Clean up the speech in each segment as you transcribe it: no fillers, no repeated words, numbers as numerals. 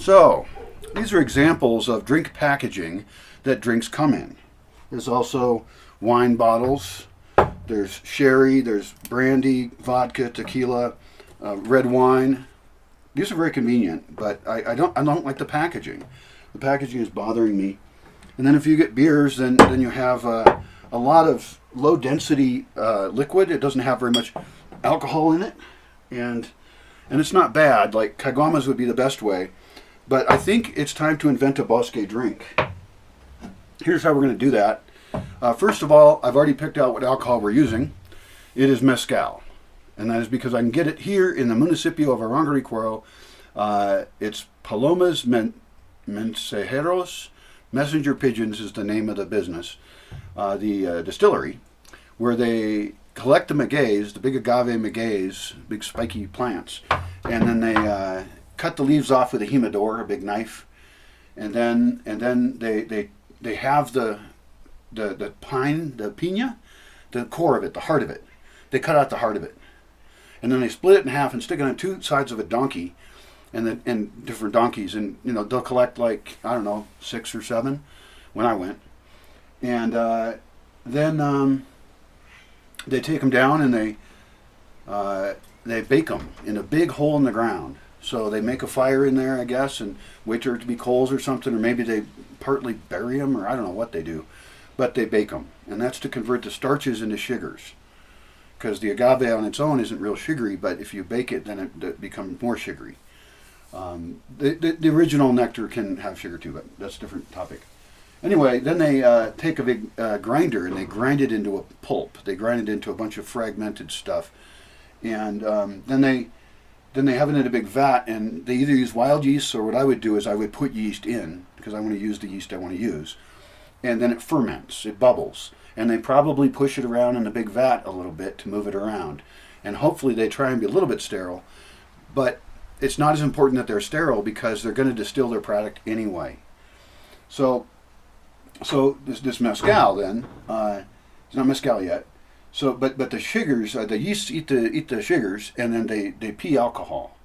So, these are examples of drink packaging that drinks come in. There's also wine bottles, there's sherry, there's brandy, vodka, tequila, red wine. These are very convenient, but I don't like the packaging. The packaging is bothering me. And then if you get beers, then you have a lot of low density liquid. It doesn't have very much alcohol in it, and it's not bad. Like caguamas would be the best way, but I think it's time to invent a Bosque drink. Here's how we're going to do that. First of all, I've already picked out what alcohol we're using. It is mezcal, and that is because I can get it here in the municipio of Aranguaricuaro. It's Palomas Mensajeros. Messenger Pigeons is the name of the business, the distillery, where they collect the magueys, the big agave magueys, big spiky plants, and then they cut the leaves off with a himador, a big knife, and then they have the pine, the piña, the core of it, the heart of it. They cut out the heart of it, and then they split it in half and stick it on two sides of a donkey, and different donkeys, and they'll collect like, I don't know, 6 or 7 when I went, and then they take them down and they bake them in a big hole in the ground. So they make a fire in there, I guess, and wait for it to be coals or something, or maybe they partly bury them, or I don't know what they do, but they bake them, and that's to convert the starches into sugars, because the agave on its own isn't real sugary, but if you bake it, then it becomes more sugary. The original nectar can have sugar too, but that's a different topic. Anyway, then they take a big grinder and they grind it into a pulp. They grind it into a bunch of fragmented stuff, and then they have it in a big vat, and they either use wild yeast, or what I would do is I would put yeast in, because I want to use the yeast I want to use, and then it ferments, it bubbles, and they probably push it around in the big vat a little bit to move it around, and hopefully they try and be a little bit sterile, but it's not as important that they're sterile because they're going to distill their product anyway. So this mezcal then, it's not mezcal yet. So but the sugars, the yeast eat the sugars, and then they pee alcohol.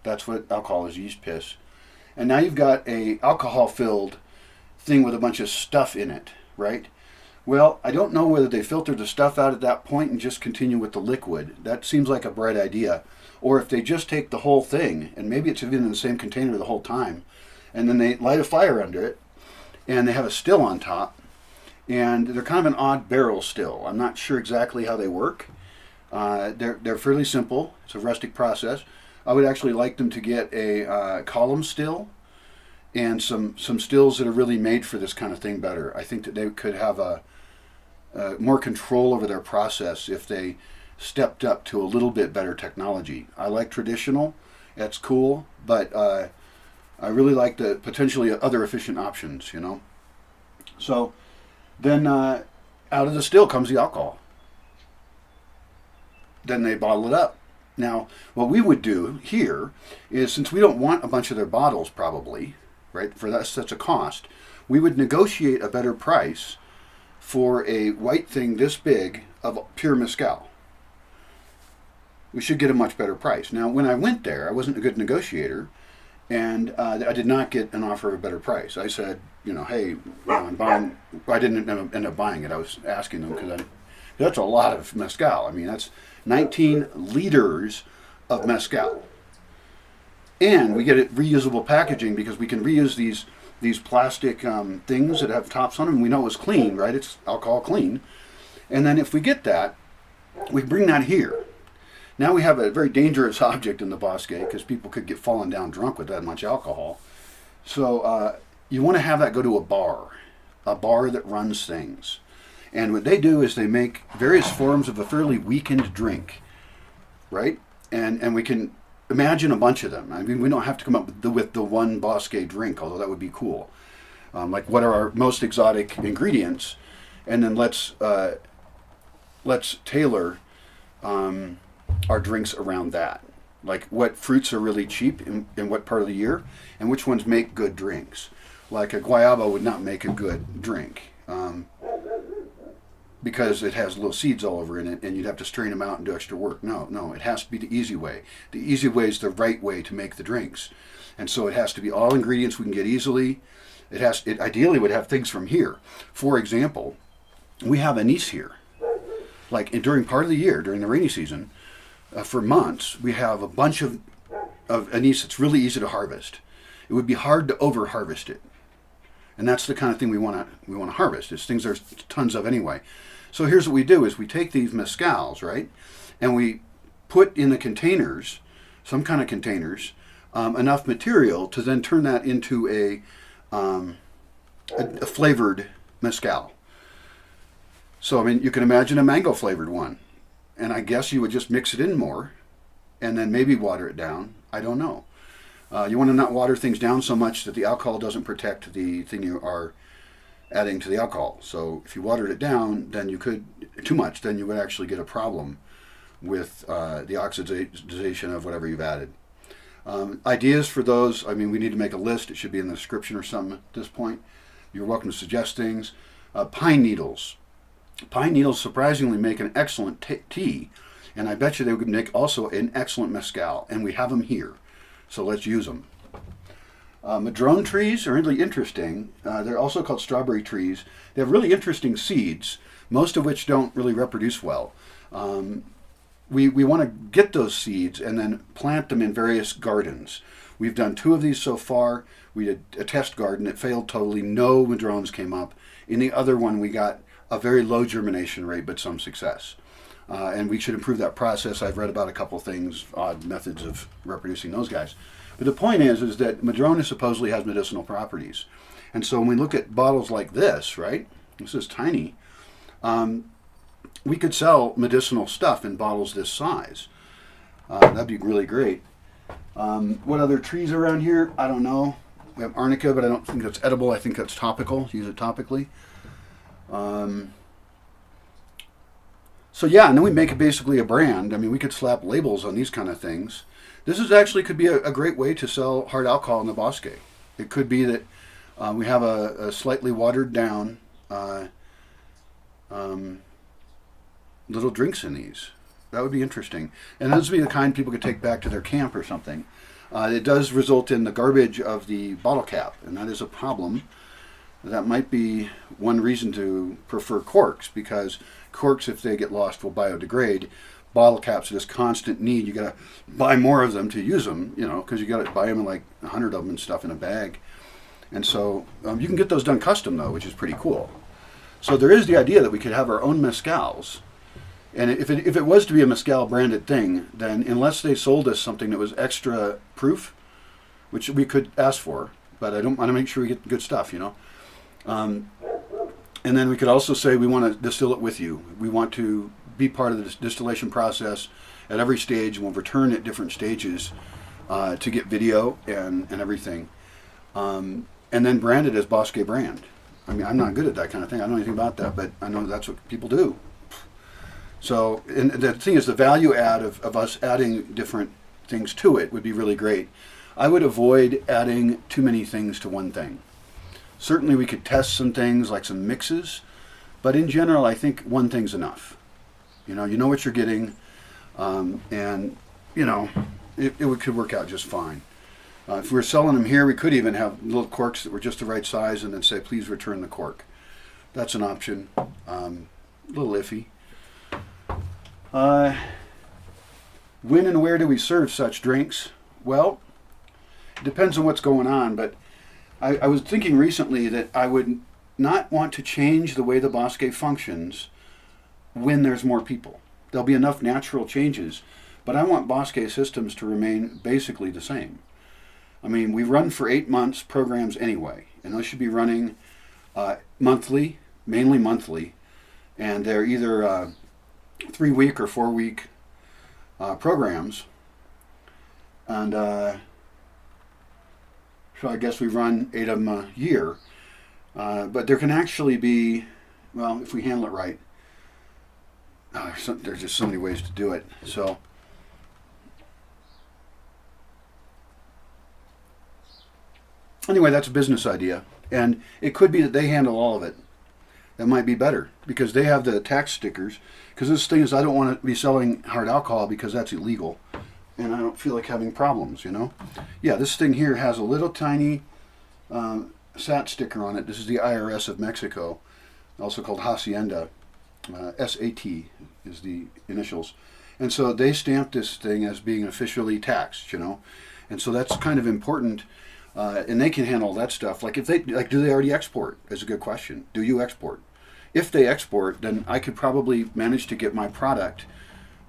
That's what alcohol is, yeast piss. And now you've got a alcohol filled thing with a bunch of stuff in it, right? Well, I don't know whether they filter the stuff out at that point and just continue with the liquid. That seems like a bright idea. Or if they just take the whole thing, and maybe it's even in the same container the whole time, and then they light a fire under it, and they have a still on top, and they're kind of an odd barrel still. I'm not sure exactly how they work. They're fairly simple. It's a rustic process. I would actually like them to get a column still, and some stills that are really made for this kind of thing better. I think that they could have a more control over their process if they stepped up to a little bit better technology. I like traditional, that's cool, but I really like the potentially other efficient options, So then out of the still comes the alcohol. Then they bottle it up. Now, what we would do here is, since we don't want a bunch of their bottles probably, right, for that such a cost, we would negotiate a better price for a white thing this big of pure mezcal. We should get a much better price. Now, when I went there, I wasn't a good negotiator, and I did not get an offer of a better price. I said, hey, I'm buying. I didn't end up buying it. I was asking them because that's a lot of mezcal. I mean, that's 19 liters of mezcal, and we get it reusable packaging because we can reuse these plastic things that have tops on them. We know it's clean, right? It's alcohol clean, and then if we get that, we bring that here. Now we have a very dangerous object in the Bosque because people could get fallen down drunk with that much alcohol. So you want to have that go to a bar that runs things. And what they do is they make various forms of a fairly weakened drink, right? And we can imagine a bunch of them. I mean, we don't have to come up with the one Bosque drink, although that would be cool. Like, what are our most exotic ingredients? And then let's tailor our drinks around that. Like, what fruits are really cheap in what part of the year, and which ones make good drinks. Like a guayaba would not make a good drink. because it has little seeds all over in it, and you'd have to strain them out and do extra work. No, no, it has to be the easy way. The easy way is the right way to make the drinks, and so it has to be all ingredients we can get easily. It ideally would have things from here. For example, we have anise here. Like during part of the year, during the rainy season, for months, we have a bunch of anise that's really easy to harvest. It would be hard to over harvest it, and that's the kind of thing we want to harvest. It's things there's tons of anyway. So here's what we do: is we take these mezcals, right, and we put in the containers, some kind of containers, enough material to then turn that into a flavored mezcal. So I mean, you can imagine a mango flavored one, and I guess you would just mix it in more, and then maybe water it down. I don't know. You want to not water things down so much that the alcohol doesn't protect the thing you are adding to the alcohol. So if you watered it down, then you could, too much, then you would actually get a problem with the oxidation of whatever you've added. Ideas for those, I mean, we need to make a list. It should be in the description or something at this point. You're welcome to suggest things. Pine needles. Pine needles surprisingly make an excellent tea, and I bet you they would make also an excellent mezcal, and we have them here. So let's use them. Madrone trees are really interesting. They're also called strawberry trees. They have really interesting seeds, most of which don't really reproduce well. We want to get those seeds and then plant them in various gardens. We've done 2 of these so far. We did a test garden. It failed totally. No madrones came up. In the other one, we got a very low germination rate, but some success. And we should improve that process. I've read about a couple things, odd methods of reproducing those guys. But the point is that Madrona supposedly has medicinal properties. And so when we look at bottles like this, right, this is tiny, we could sell medicinal stuff in bottles this size. That'd be really great. What other trees are around here? I don't know. We have arnica, but I don't think that's edible. I think that's topical. Use it topically. So yeah, and then we make it basically a brand. I mean, we could slap labels on these kind of things. This is actually could be a great way to sell hard alcohol in the Bosque. It could be that we have a slightly watered down little drinks in these. That would be interesting. And those would be the kind people could take back to their camp or something. It does result in the garbage of the bottle cap, and that is a problem. That might be one reason to prefer corks, because corks, if they get lost, will biodegrade. Bottle caps are this constant need. You got to buy more of them to use them, you know, because you got to buy them in like 100 of them and stuff in a bag. And so you can get those done custom though, which is pretty cool. So there is the idea that we could have our own mezcals. And if it was to be a mezcal branded thing, then unless they sold us something that was extra proof, which we could ask for, but I don't want to make sure we get good stuff, you know. And then we could also say we want to distill it with you. We want to be part of the distillation process at every stage, and we'll return at different stages to get video and everything. And then brand it as Bosque brand. I mean, I'm not good at that kind of thing. I don't know anything about that, but I know that's what people do. So, and the thing is, the value add of us adding different things to it would be really great. I would avoid adding too many things to one thing. Certainly we could test some things like some mixes, but in general I think one thing's enough. You know what you're getting, and you know it could work out just fine. If we were selling them here, we could even have little corks that were just the right size and then say please return the cork. That's an option. A little iffy. When and where do we serve such drinks? Well, it depends on what's going on, but I was thinking recently that I would not want to change the way the Bosque functions when there's more people. There'll be enough natural changes, but I want Bosque systems to remain basically the same. I mean, we run for 8 months programs anyway, and those should be running monthly, mainly monthly, and they're either 3-week or 4-week programs. And so I guess we run 8 of them a year. But there can actually be, well, if we handle it right, there's just so many ways to do it. So anyway, that's a business idea. And it could be that they handle all of it. That might be better because they have the tax stickers. Because this thing is, I don't want to be selling hard alcohol because that's illegal. And I don't feel like having problems, you know? Yeah, this thing here has a little tiny SAT sticker on it. This is the IRS of Mexico, also called Hacienda. SAT is the initials. And so they stamped this thing as being officially taxed, you know? And so that's kind of important. And they can handle that stuff. Like if they, like, do they already export? Is a good question. Do you export? If they export, then I could probably manage to get my product,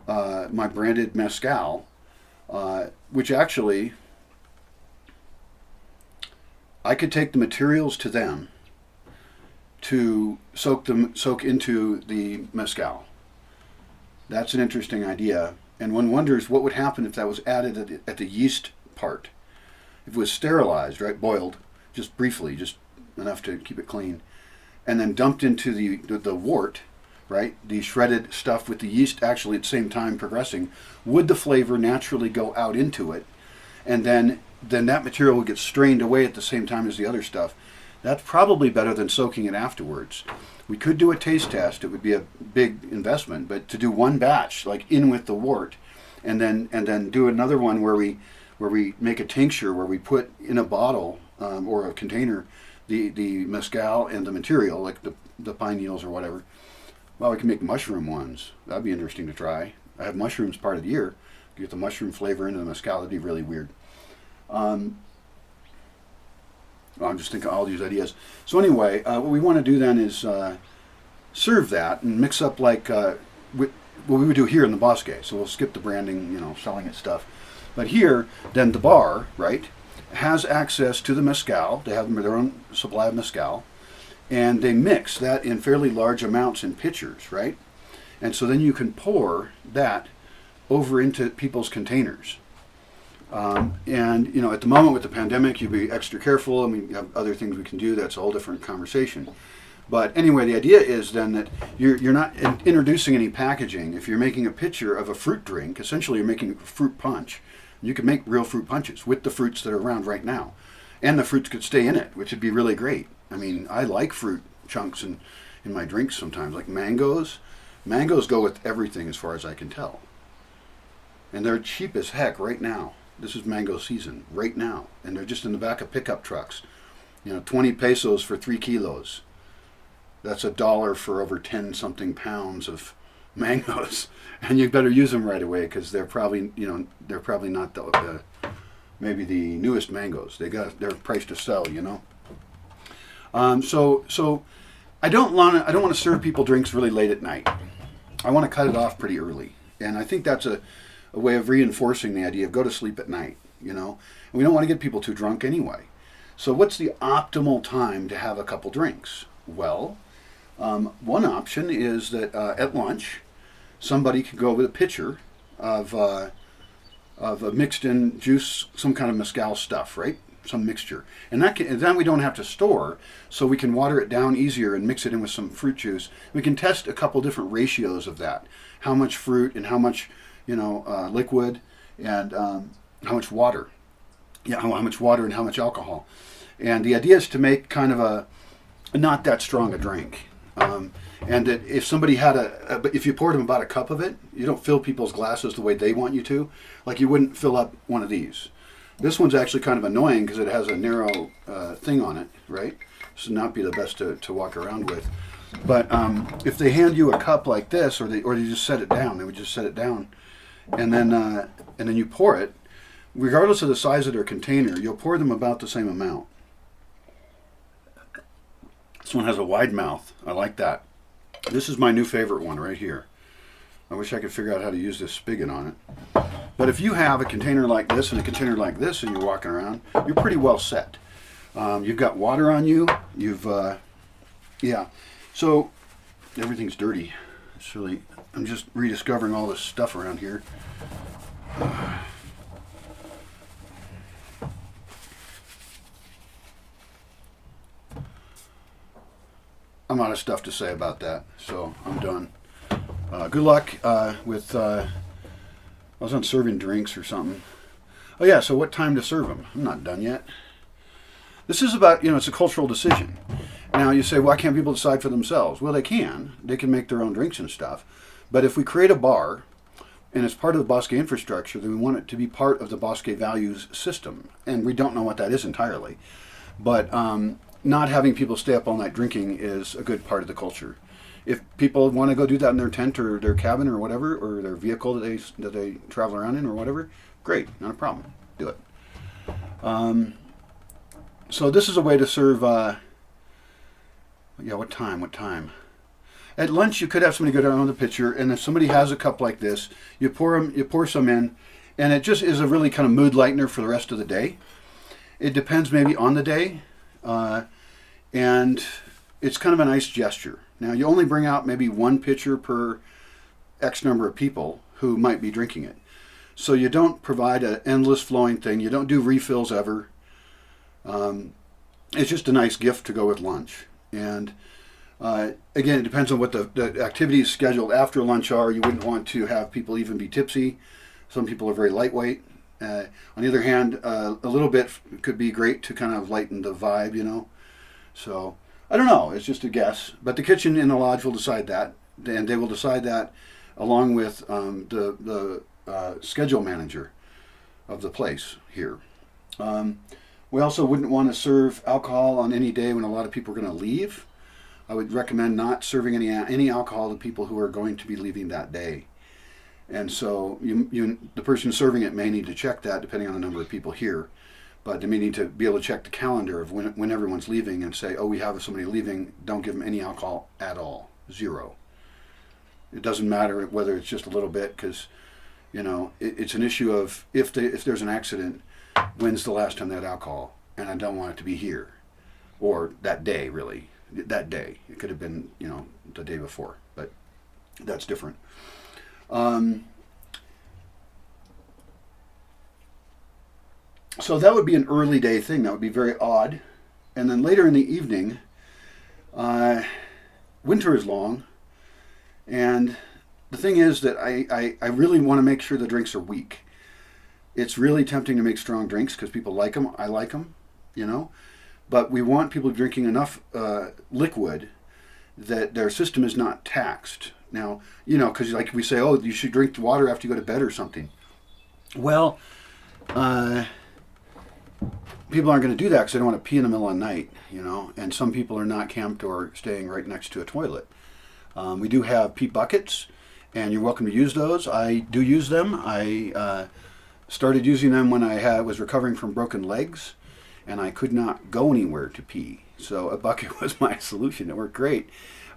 my branded mezcal, which actually, I could take the materials to them to soak into the mezcal. That's an interesting idea. And one wonders what would happen if that was added at the yeast part. If it was sterilized, right, boiled, just briefly, just enough to keep it clean, and then dumped into the wort, right, the shredded stuff with the yeast actually at the same time progressing, would the flavor naturally go out into it? And then that material would get strained away at the same time as the other stuff. That's probably better than soaking it afterwards. We could do a taste test. It would be a big investment, but to do one batch, like in with the wort, and then do another one where we make a tincture, where we put in a bottle or a container the mezcal and the material, like the pine needles or whatever. Well, we can make mushroom ones. That'd be interesting to try. I have mushrooms part of the year. Get the mushroom flavor into the mezcal. That'd be really weird. I'm just thinking all these ideas. So anyway, what we want to do then is serve that and mix up like what we would do here in the Bosque. So we'll skip the branding, you know, selling it stuff. But here, then the bar, right, has access to the mezcal. They have their own supply of mezcal. And they mix that in fairly large amounts in pitchers, right? And so then you can pour that over into people's containers. And, you know, at the moment with the pandemic, you'd be extra careful. I mean, you have other things we can do. That's a whole different conversation. But anyway, the idea is then that you're not introducing any packaging. If you're making a pitcher of a fruit drink, essentially you're making a fruit punch. You can make real fruit punches with the fruits that are around right now. And the fruits could stay in it, which would be really great. I mean, I like fruit chunks in my drinks sometimes, like mangoes. Mangoes go with everything as far as I can tell. And they're cheap as heck right now. This is mango season right now. And they're just in the back of pickup trucks. You know, 20 pesos for 3 kilos. That's $1 for over 10 something pounds of mangoes. And you better use them right away because they're probably, you know, they're probably not the maybe the newest mangoes. They're priced to sell, you know. So I don't want to serve people drinks really late at night. I want to cut it off pretty early. And I think that's a way of reinforcing the idea of go to sleep at night, you know. And we don't want to get people too drunk anyway. So what's the optimal time to have a couple drinks? Well, one option is that at lunch, somebody could go with a pitcher of a mixed in juice, some kind of mezcal stuff, right? Some mixture. And then we don't have to store, so we can water it down easier and mix it in with some fruit juice. We can test a couple different ratios of that. How much fruit and how much, you know, liquid and how much water. Yeah, how much water and how much alcohol. And the idea is to make kind of a not that strong a drink. And that if somebody had if you poured them about a cup of it, you don't fill people's glasses the way they want you to. Like you wouldn't fill up one of these. This one's actually kind of annoying because it has a narrow thing on it, right? This would not be the best to walk around with. But if they hand you a cup like this, or they just set it down, they would just set it down, and then you pour it, regardless of the size of their container, you'll pour them about the same amount. This one has a wide mouth. I like that. This is my new favorite one right here. I wish I could figure out how to use this spigot on it. But if you have a container like this and a container like this and you're walking around, you're pretty well set. You've got water on you. Yeah. So everything's dirty. It's really, I'm just rediscovering all this stuff around here. I'm out of stuff to say about that, so I'm done. Good luck with, I was on serving drinks or something. Oh yeah, so what time to serve them? I'm not done yet. This is about, you know, it's a cultural decision. Now you say, why can't people decide for themselves? Well, they can. They can make their own drinks and stuff. But if we create a bar, and it's part of the Bosque infrastructure, then we want it to be part of the Bosque values system. And we don't know what that is entirely. But not having people stay up all night drinking is a good part of the culture. If people want to go do that in their tent or their cabin or whatever, or their vehicle that they travel around in or whatever, great, not a problem. Do it. So this is a way to serve. Yeah, what time? At lunch, you could have somebody go down on the pitcher, and if somebody has a cup like this, you pour some in, and it just is a really kind of mood lightener for the rest of the day. It depends maybe on the day, and it's kind of a nice gesture. Now, you only bring out maybe one pitcher per X number of people who might be drinking it. So you don't provide an endless flowing thing. You don't do refills ever. It's just a nice gift to go with lunch. And again, it depends on what the activities scheduled after lunch are. You wouldn't want to have people even be tipsy. Some people are very lightweight. On the other hand, a little bit could be great to kind of lighten the vibe, you know. So I don't know. It's just a guess. But the kitchen in the lodge will decide that, and they will decide that along with the schedule manager of the place here. We also wouldn't want to serve alcohol on any day when a lot of people are going to leave. I would recommend not serving any alcohol to people who are going to be leaving that day. And so the person serving it may need to check that depending on the number of people here. But they may need to be able to check the calendar of when everyone's leaving and say, oh, we have somebody leaving, don't give them any alcohol at all. 0. It doesn't matter whether it's just a little bit, because, you know, it's an issue of if there's an accident, when's the last time they had alcohol? And I don't want it to be here. Or that day, really. That day. It could have been, you know, the day before. But that's different. So that would be an early day thing. That would be very odd. And then later in the evening, winter is long. And the thing is that I really want to make sure the drinks are weak. It's really tempting to make strong drinks because people like them. I like them, you know. But we want people drinking enough liquid that their system is not taxed. Now, you know, because like we say, oh, you should drink water after you go to bed or something. Well, people aren't going to do that because they don't want to pee in the middle of the night, you know. And some people are not camped or staying right next to a toilet. We do have pee buckets, and you're welcome to use those. I do use them. I started using them when I was recovering from broken legs, and I could not go anywhere to pee. So a bucket was my solution. It worked great.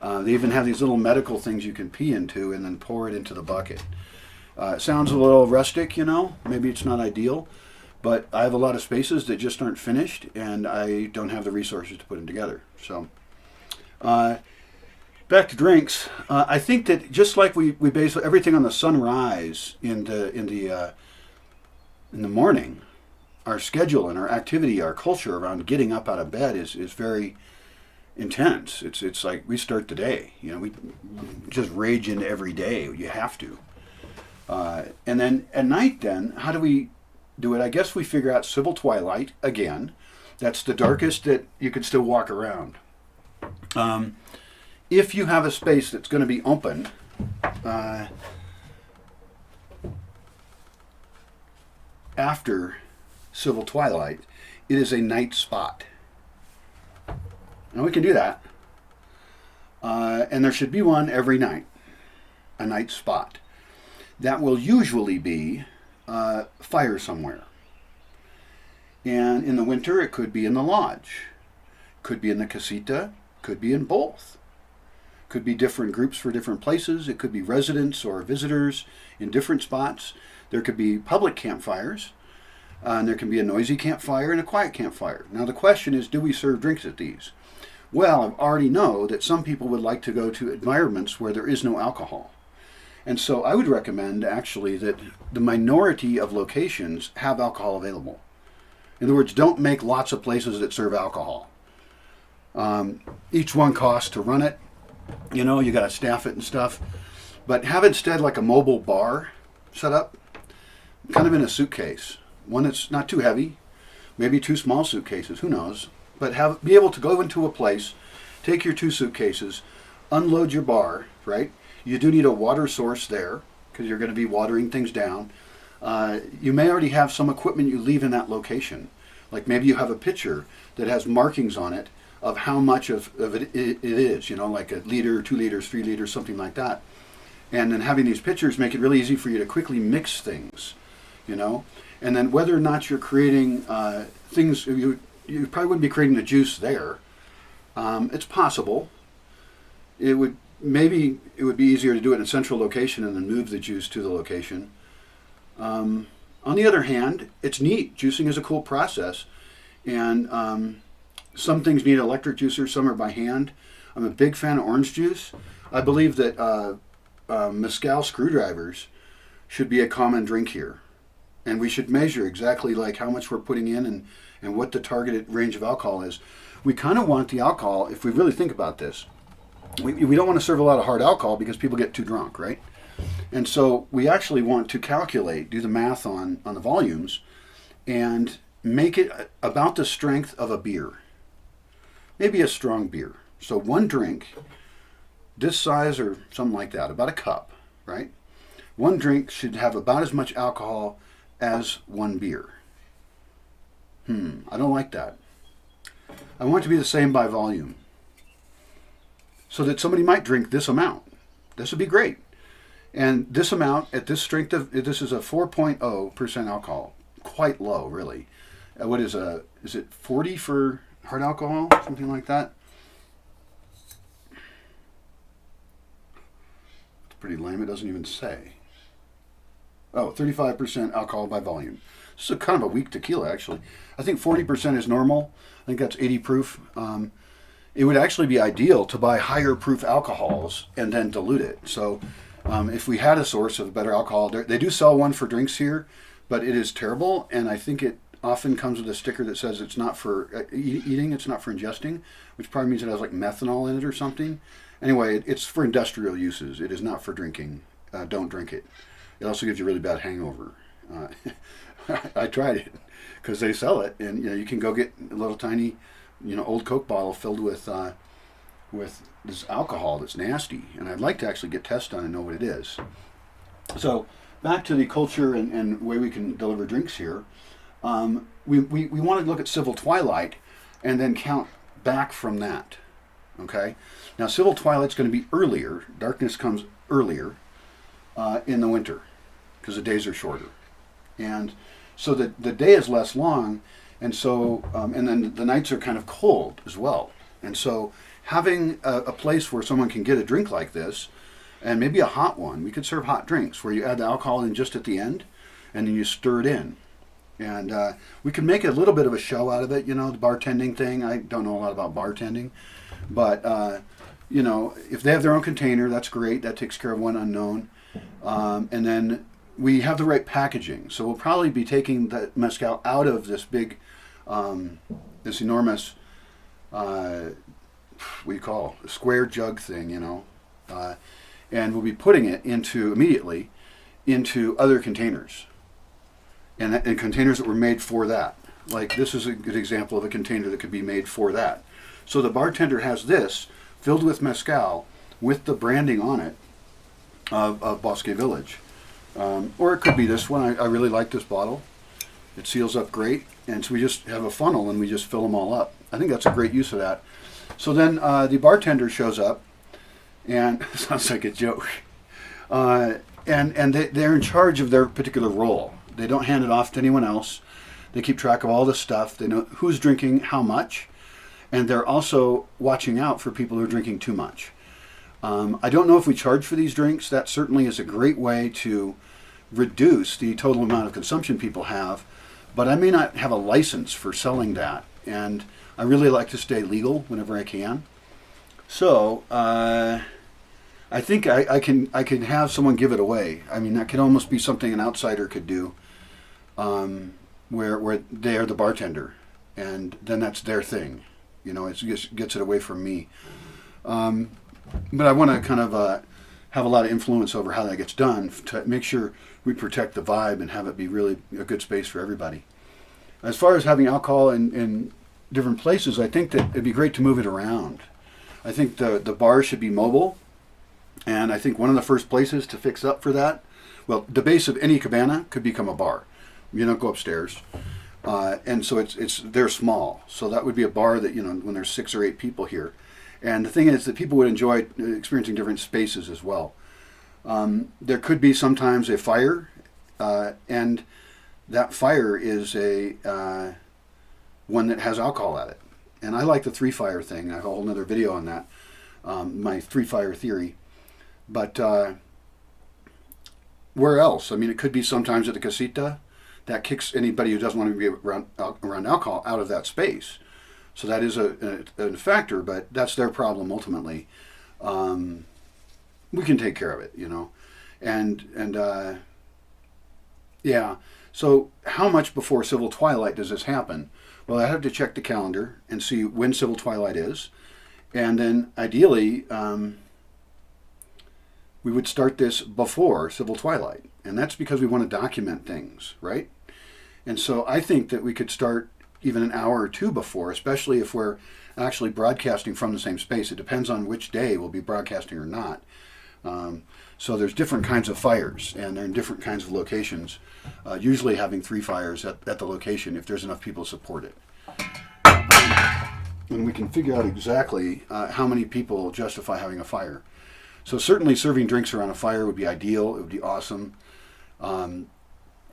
They even have these little medical things you can pee into and then pour it into the bucket. It sounds a little rustic, you know. Maybe it's not ideal, but I have a lot of spaces that just aren't finished, and I don't have the resources to put them together. So back to drinks. I think that just like we base everything on the sunrise in the morning, our schedule and our activity, our culture around getting up out of bed is very intense. It's like we start the day. You know, we just rage into every day. You have to. And then at night, then how do we do it? I guess we figure out civil twilight again. That's the darkest that you could still walk around. If you have a space that's going to be open, after civil twilight, it is a night spot. And we can do that. And there should be one every night, a night spot. That will usually be fire somewhere. And in the winter, it could be in the lodge. Could be in the casita. Could be in both. Could be different groups for different places. It could be residents or visitors in different spots. There could be public campfires. And there can be a noisy campfire and a quiet campfire. Now the question is, do we serve drinks at these? Well, I already know that some people would like to go to environments where there is no alcohol. And so I would recommend actually that the minority of locations have alcohol available. In other words, don't make lots of places that serve alcohol. Each one costs to run it. You know, you got to staff it and stuff. But have instead like a mobile bar set up, kind of in a suitcase. One that's not too heavy, maybe 2 small suitcases, who knows. But be able to go into a place take your 2 suitcases, unload your bar, right? You do need a water source there because you're going to be watering things down. You may already have some equipment you leave in that location. Like maybe you have a pitcher that has markings on it of how much of it is, like 1 liter, 2 liters, 3 liters, something like that. And then having these pitchers make it really easy for you to quickly mix things, And then whether or not you're creating things, you probably wouldn't be creating the juice there. It's possible. It would be easier to do it in a central location and then move the juice to the location. On the other hand, it's neat. Juicing is a cool process, and some things need electric juicers, some are by hand. I'm a big fan of orange juice. I believe that mezcal screwdrivers should be a common drink here, and we should measure exactly like how much we're putting in and what the targeted range of alcohol is. We kind of want the alcohol, if we really think about this, we don't want to serve a lot of hard alcohol because people get too drunk, right? And so we actually want to calculate, do the math on the volumes, and make it about the strength of a beer. Maybe a strong beer. So 1 drink, this size or something like that, about a cup, right? 1 drink should have about as much alcohol as 1 beer. I don't like that. I want it to be the same by volume. So that somebody might drink this amount. This would be great. And this amount, at this strength this is a 4.0% alcohol. Quite low, really. What is it 40 for hard alcohol? Something like that? It's pretty lame, it doesn't even say. Oh, 35% alcohol by volume. This is kind of a weak tequila, actually. I think 40% is normal. I think that's 80 proof. It would actually be ideal to buy higher proof alcohols and then dilute it. So if we had a source of better alcohol, they do sell one for drinks here, but it is terrible, and I think it often comes with a sticker that says it's not for eating, it's not for ingesting, which probably means it has like methanol in it or something. Anyway, it's for industrial uses. It is not for drinking. Don't drink it. It also gives you a really bad hangover. I tried it because they sell it, and you can go get a little tiny, old Coke bottle filled with this alcohol that's nasty, and I'd like to actually get tests done and know what it is. So back to the culture and way we can deliver drinks here. We want to look at civil twilight and then count back from that. Okay. Now civil twilight's going to be earlier. Darkness comes earlier in the winter because the days are shorter, and so the day is less long, and so and then the nights are kind of cold as well. And so having a place where someone can get a drink like this, and maybe a hot one, we could serve hot drinks where you add the alcohol in just at the end, and then you stir it in. And we can make a little bit of a show out of it, the bartending thing. I don't know a lot about bartending, but if they have their own container, that's great. That takes care of one unknown. And then we have the right packaging. So we'll probably be taking the mezcal out of this big, this enormous, what do you call a square jug thing, and we'll be putting it immediately into other containers, and containers that were made for that. Like this is a good example of a container that could be made for that. So the bartender has this filled with mezcal with the branding on it of Bosque Village. Or it could be this one. I really like this bottle. It seals up great, and so we just have a funnel and we just fill them all up. I think that's a great use of that. So then the bartender shows up, and sounds like a joke, and they're in charge of their particular role. They don't hand it off to anyone else. They keep track of all the stuff. They know who's drinking how much, and they're also watching out for people who are drinking too much. I don't know if we charge for these drinks. That certainly is a great way to reduce the total amount of consumption people have, but I may not have a license for selling that, and I really like to stay legal whenever I can. So I think I can have someone give it away. I mean, that could almost be something an outsider could do, where they are the bartender, and then that's their thing. It just gets it away from me. But I want to kind of have a lot of influence over how that gets done to make sure we protect the vibe and have it be really a good space for everybody. As far as having alcohol in different places, I think that it'd be great to move it around. I think the bar should be mobile, and I think one of the first places to fix up for that, well, the base of any cabana could become a bar. You don't go upstairs, and so they're small. So that would be a bar that, when there's 6 or 8 people here, and the thing is that people would enjoy experiencing different spaces as well. There could be sometimes a fire, and that fire is a one that has alcohol at it. And I like the 3-fire thing. I have a whole other video on that, my 3-fire theory. But where else? I mean, it could be sometimes at the casita. That kicks anybody who doesn't want to be around alcohol out of that space. So that is a factor, but that's their problem ultimately. We can take care of it, And yeah. So how much before civil twilight does this happen? Well, I have to check the calendar and see when civil twilight is. And then ideally, we would start this before civil twilight. And that's because we want to document things, right? And so I think that we could start even an hour or 2 before, especially if we're actually broadcasting from the same space. It depends on which day we'll be broadcasting or not. So there's different kinds of fires, and they're in different kinds of locations, usually having 3 fires at the location if there's enough people to support it. And we can figure out exactly how many people justify having a fire. So certainly serving drinks around a fire would be ideal. It would be awesome. And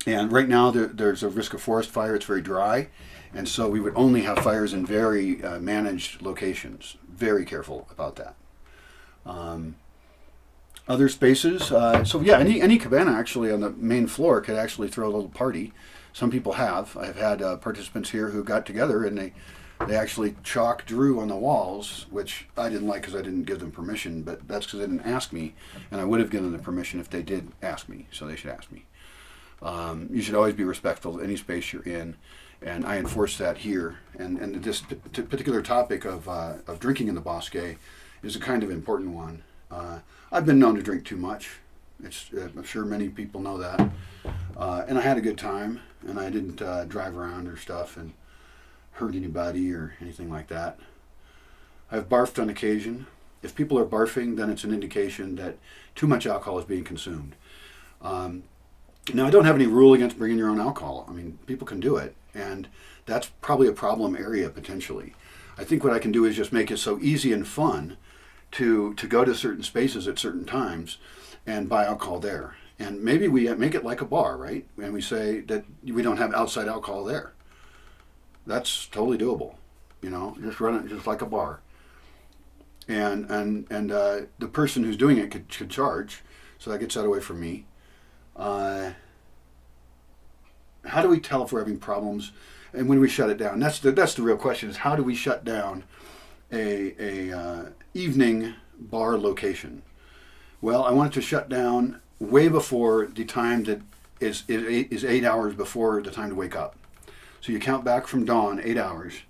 right now there's a risk of forest fire. It's very dry. And so we would only have fires in very managed locations. Very careful about that. Other spaces, so yeah, any cabana actually on the main floor could actually throw a little party. Some people have. I've had participants here who got together and they actually chalk drew on the walls, which I didn't like because I didn't give them permission, but that's because they didn't ask me, and I would have given them permission if they did ask me, so they should ask me. You should always be respectful of any space you're in, and I enforce that here. And this particular topic of drinking in the Bosque is a kind of important one. I've been known to drink too much. I'm sure many people know that. And I had a good time, and I didn't drive around or stuff and hurt anybody or anything like that. I've barfed on occasion. If people are barfing, then it's an indication that too much alcohol is being consumed. Now, I don't have any rule against bringing your own alcohol. I mean, people can do it, and that's probably a problem area potentially. I think what I can do is just make it so easy and fun to go to certain spaces at certain times and buy alcohol there. And maybe we make it like a bar, right? And we say that we don't have outside alcohol there. That's totally doable. Just run it just like a bar. And the person who's doing it could charge, so that gets that away from me. How do we tell if we're having problems and when we shut it down? That's the real question, is how do we shut down a evening bar location? Well, I want it to shut down way before the time that is 8 hours before the time to wake up. So you count back from dawn 8 hours,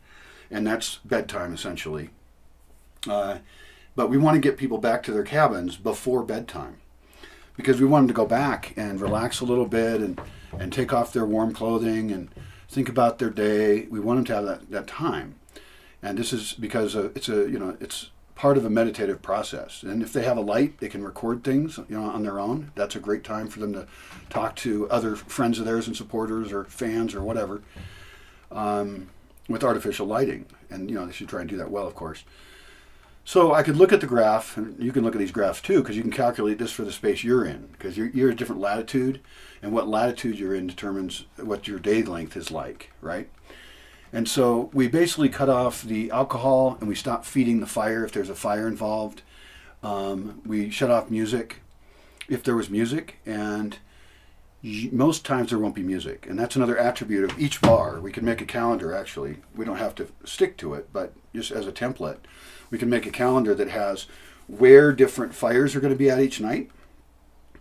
and that's bedtime essentially. But we want to get people back to their cabins before bedtime, because we want them to go back and relax a little bit and take off their warm clothing and think about their day. We want them to have that time. And this is because it's part of a meditative process. And if they have a light, they can record things, on their own. That's a great time for them to talk to other friends of theirs and supporters or fans or whatever, with artificial lighting. And they should try and do that well, of course. So I could look at the graph, and you can look at these graphs too, because you can calculate this for the space you're in, because you're a different latitude, and what latitude you're in determines what your day length is like, right? And so we basically cut off the alcohol, and we stop feeding the fire if there's a fire involved. We shut off music if there was music, and most times there won't be music. And that's another attribute of each bar. We can make a calendar, actually. We don't have to stick to it, but just as a template, we can make a calendar that has where different fires are going to be at each night.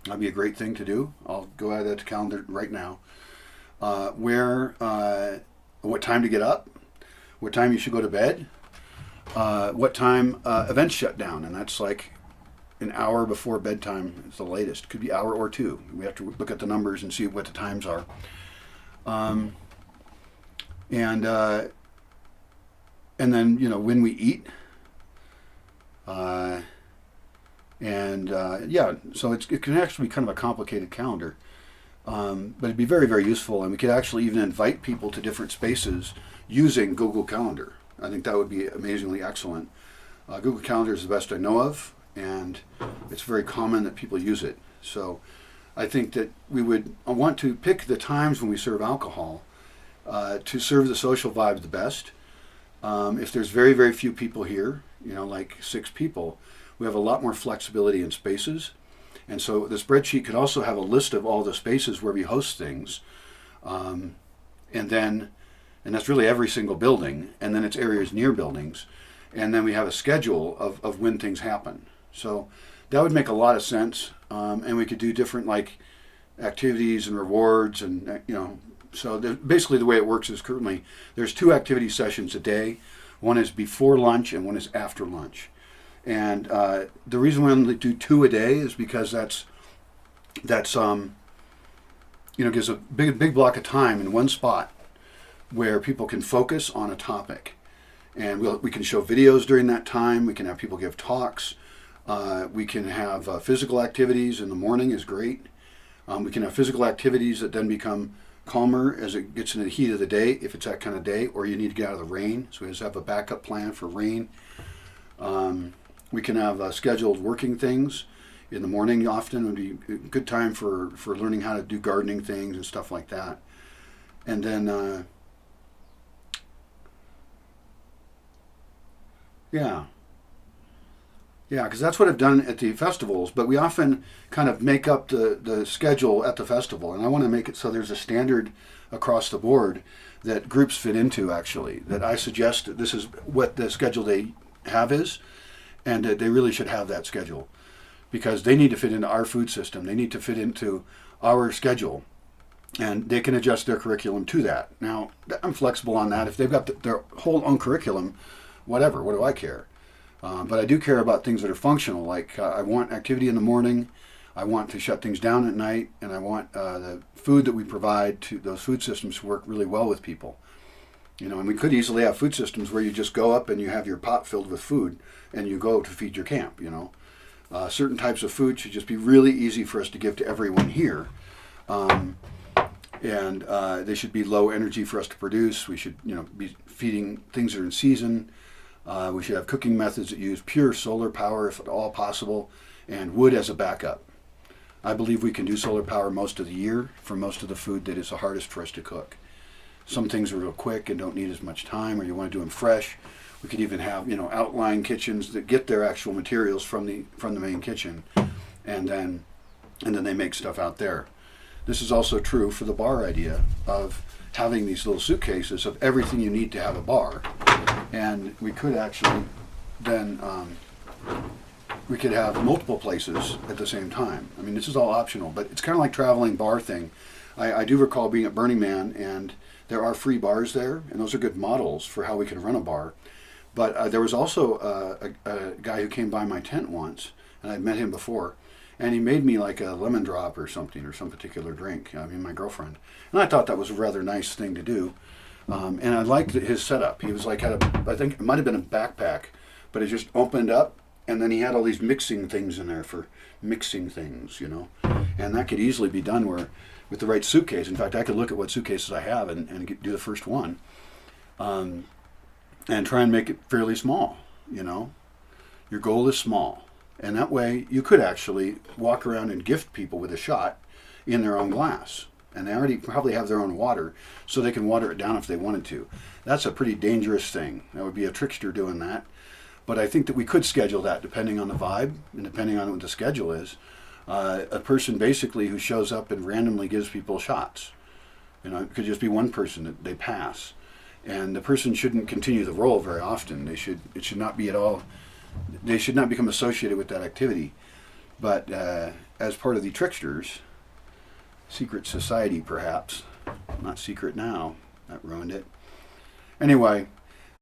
That'd be a great thing to do. I'll go add that to calendar right now. What time to get up, what time you should go to bed, what time events shut down, and that's like an hour before bedtime is the latest. Could be hour or 2. We have to look at the numbers and see what the times are. And then when we eat, Uh, yeah, so it can actually be kind of a complicated calendar. But it'd be very, very useful, and we could actually even invite people to different spaces using Google Calendar. I think that would be amazingly excellent. Google Calendar is the best I know of, and it's very common that people use it. So I think that we would want to pick the times when we serve alcohol to serve the social vibe the best. If there's very, very few people here, like 6 people, we have a lot more flexibility in spaces. And so the spreadsheet could also have a list of all the spaces where we host things. And that's really every single building. And then it's areas near buildings. And then we have a schedule of when things happen. So that would make a lot of sense. And we could do different activities and rewards and, so basically the way it works is currently there's 2 activity sessions a day. One is before lunch and one is after lunch. And the reason we only do 2 a day is because that's gives a big block of time in one spot where people can focus on a topic. And we can show videos during that time. We can have people give talks. We can have physical activities in the morning is great. We can have physical activities that then become calmer as it gets into the heat of the day, if it's that kind of day, or you need to get out of the rain. So we just have a backup plan for rain. We can have scheduled working things in the morning. Often would be a good time for learning how to do gardening things and stuff like that. And then, because that's what I've done at the festivals. But we often kind of make up the schedule at the festival, and I want to make it so there's a standard across the board that groups fit into. Actually, that I suggest that this is what the schedule they have is. And they really should have that schedule because they need to fit into our food system. They need to fit into our schedule, and they can adjust their curriculum to that. Now, I'm flexible on that. If they've got their whole own curriculum, whatever, what do I care? But I do care about things that are functional, like I want activity in the morning, I want to shut things down at night, and I want the food that we provide to those food systems to work really well with people. And we could easily have food systems where you just go up and you have your pot filled with food and you go to feed your camp, Certain types of food should just be really easy for us to give to everyone here. And they should be low energy for us to produce. We should, be feeding things that are in season. We should have cooking methods that use pure solar power if at all possible, and wood as a backup. I believe we can do solar power most of the year for most of the food that is the hardest for us to cook. Some things are real quick and don't need as much time, or you want to do them fresh. We could even have, outline kitchens that get their actual materials from the main kitchen, and then they make stuff out there. This is also true for the bar idea of having these little suitcases of everything you need to have a bar, and we could actually then we could have multiple places at the same time. I mean, this is all optional, but it's kind of like traveling bar thing. I do recall being at Burning Man, and there are free bars there, and those are good models for how we can run a bar. But there was also a guy who came by my tent once, and I'd met him before, and he made me like a lemon drop or something, or some particular drink, my girlfriend. And I thought that was a rather nice thing to do. And I liked his setup. He was I think it might have been a backpack, but it just opened up, and then he had all these mixing things in there for mixing things, And that could easily be done with the right suitcase. In fact, I could look at what suitcases I have and do the first one, and try and make it fairly small. Your goal is small, and that way you could actually walk around and gift people with a shot in their own glass, and they already probably have their own water, so they can water it down if they wanted to. That's a pretty dangerous thing. That would be a trickster doing that. But I think that we could schedule that depending on the vibe and depending on what the schedule is. A person basically who shows up and randomly gives people shots. It could just be one person that they pass. And the person shouldn't continue the role very often. It should not be at all, they should not become associated with that activity. But as part of the tricksters, secret society perhaps, not secret now, that ruined it. Anyway,